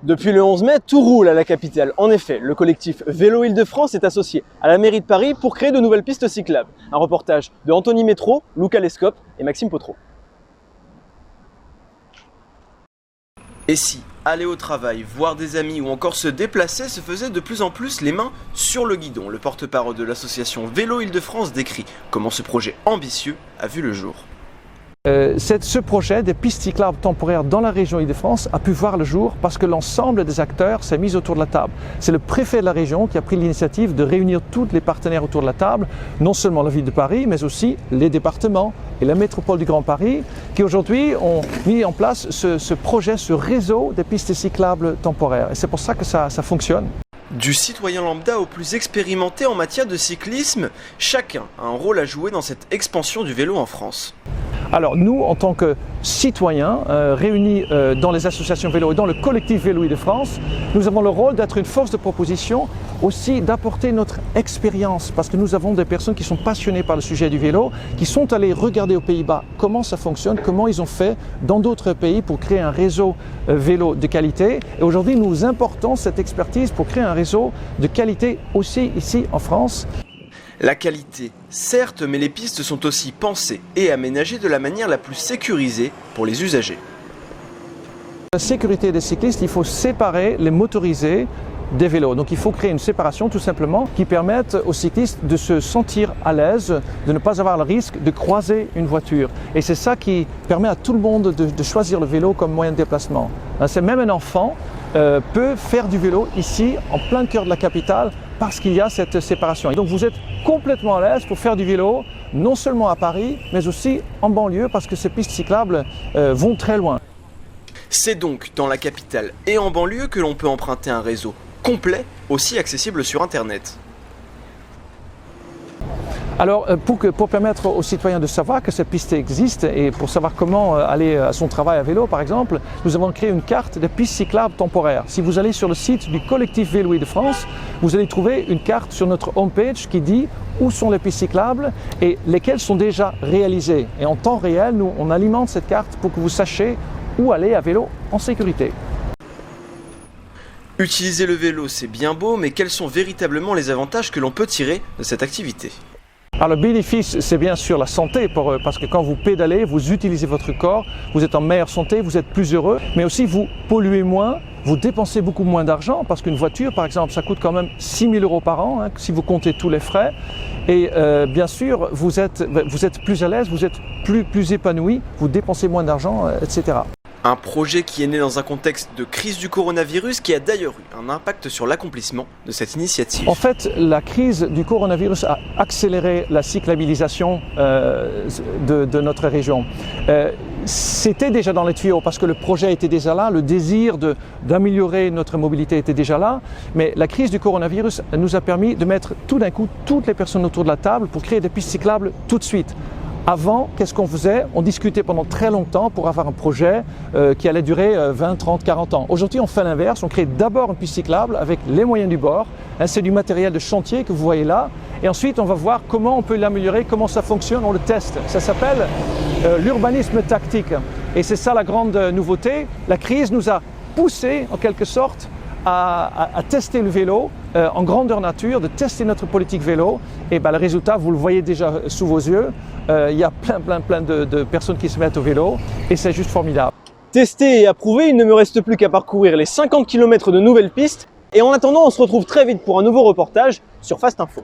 Depuis le 11 mai, tout roule à la capitale. En effet, le collectif Vélo Île-de-France est associé à la mairie de Paris pour créer de nouvelles pistes cyclables. Un reportage de Anthony Métro, Luca Lescope et Maxime Potro. Et si aller au travail, voir des amis ou encore se déplacer se faisait de plus en plus les mains sur le guidon? Le porte-parole de l'association Vélo Île-de-France décrit comment ce projet ambitieux a vu le jour. Ce projet des pistes cyclables temporaires dans la région Île-de-France a pu voir le jour parce que l'ensemble des acteurs s'est mis autour de la table. C'est le préfet de la région qui a pris l'initiative de réunir tous les partenaires autour de la table, non seulement la ville de Paris, mais aussi les départements et la métropole du Grand Paris, qui aujourd'hui ont mis en place ce projet, ce réseau des pistes cyclables temporaires. Et c'est pour ça que ça fonctionne. Du citoyen lambda au plus expérimenté en matière de cyclisme, chacun a un rôle à jouer dans cette expansion du vélo en France. Alors nous, en tant que citoyens réunis dans les associations vélo et dans le collectif Vélo Île-de-France, nous avons le rôle d'être une force de proposition, aussi d'apporter notre expérience, parce que nous avons des personnes qui sont passionnées par le sujet du vélo, qui sont allées regarder aux Pays-Bas comment ça fonctionne, comment ils ont fait dans d'autres pays pour créer un réseau vélo de qualité. Et aujourd'hui, nous importons cette expertise pour créer un réseau de qualité aussi ici en France. La qualité, certes, mais les pistes sont aussi pensées et aménagées de la manière la plus sécurisée pour les usagers. La sécurité des cyclistes, il faut séparer les motorisés des vélos. Donc il faut créer une séparation tout simplement qui permette aux cyclistes de se sentir à l'aise, de ne pas avoir le risque de croiser une voiture. Et c'est ça qui permet à tout le monde de choisir le vélo comme moyen de déplacement. C'est même un enfant peut faire du vélo ici, en plein cœur de la capitale, parce qu'il y a cette séparation. Et donc vous êtes complètement à l'aise pour faire du vélo, non seulement à Paris, mais aussi en banlieue, parce que ces pistes cyclables vont très loin. C'est donc dans la capitale et en banlieue que l'on peut emprunter un réseau complet, aussi accessible sur Internet. Alors, pour permettre aux citoyens de savoir que cette piste existe et pour savoir comment aller à son travail à vélo, par exemple, nous avons créé une carte des pistes cyclables temporaires. Si vous allez sur le site du collectif Vélo Île-de-France, vous allez trouver une carte sur notre homepage qui dit où sont les pistes cyclables et lesquelles sont déjà réalisées. Et en temps réel, nous, on alimente cette carte pour que vous sachiez où aller à vélo en sécurité. Utiliser le vélo, c'est bien beau, mais quels sont véritablement les avantages que l'on peut tirer de cette activité ? Alors le bénéfice, c'est bien sûr la santé, parce que quand vous pédalez, vous utilisez votre corps, vous êtes en meilleure santé, vous êtes plus heureux, mais aussi vous polluez moins, vous dépensez beaucoup moins d'argent, parce qu'une voiture, par exemple, ça coûte quand même 6 000 € par an, si vous comptez tous les frais. Et bien sûr, vous êtes plus à l'aise, vous êtes plus épanoui, vous dépensez moins d'argent, etc. Un projet qui est né dans un contexte de crise du coronavirus qui a d'ailleurs eu un impact sur l'accomplissement de cette initiative. En fait, la crise du coronavirus a accéléré la cyclabilisation de notre région. C'était déjà dans les tuyaux parce que le projet était déjà là, le désir d'améliorer notre mobilité était déjà là, mais la crise du coronavirus nous a permis de mettre tout d'un coup toutes les personnes autour de la table pour créer des pistes cyclables tout de suite. Avant, qu'est-ce qu'on faisait? On discutait pendant très longtemps pour avoir un projet qui allait durer 20, 30, 40 ans. Aujourd'hui, on fait l'inverse. On crée d'abord une piste cyclable avec les moyens du bord. C'est du matériel de chantier que vous voyez là. Et ensuite, on va voir comment on peut l'améliorer, comment ça fonctionne. On le teste. Ça s'appelle l'urbanisme tactique. Et c'est ça la grande nouveauté. La crise nous a poussé, en quelque sorte, à tester le vélo en grandeur nature, de tester notre politique vélo. Et le résultat, vous le voyez déjà sous vos yeux. Il y a plein de personnes qui se mettent au vélo et c'est juste formidable. Testé et approuvé, il ne me reste plus qu'à parcourir les 50 km de nouvelles pistes. Et en attendant, on se retrouve très vite pour un nouveau reportage sur Fast Info.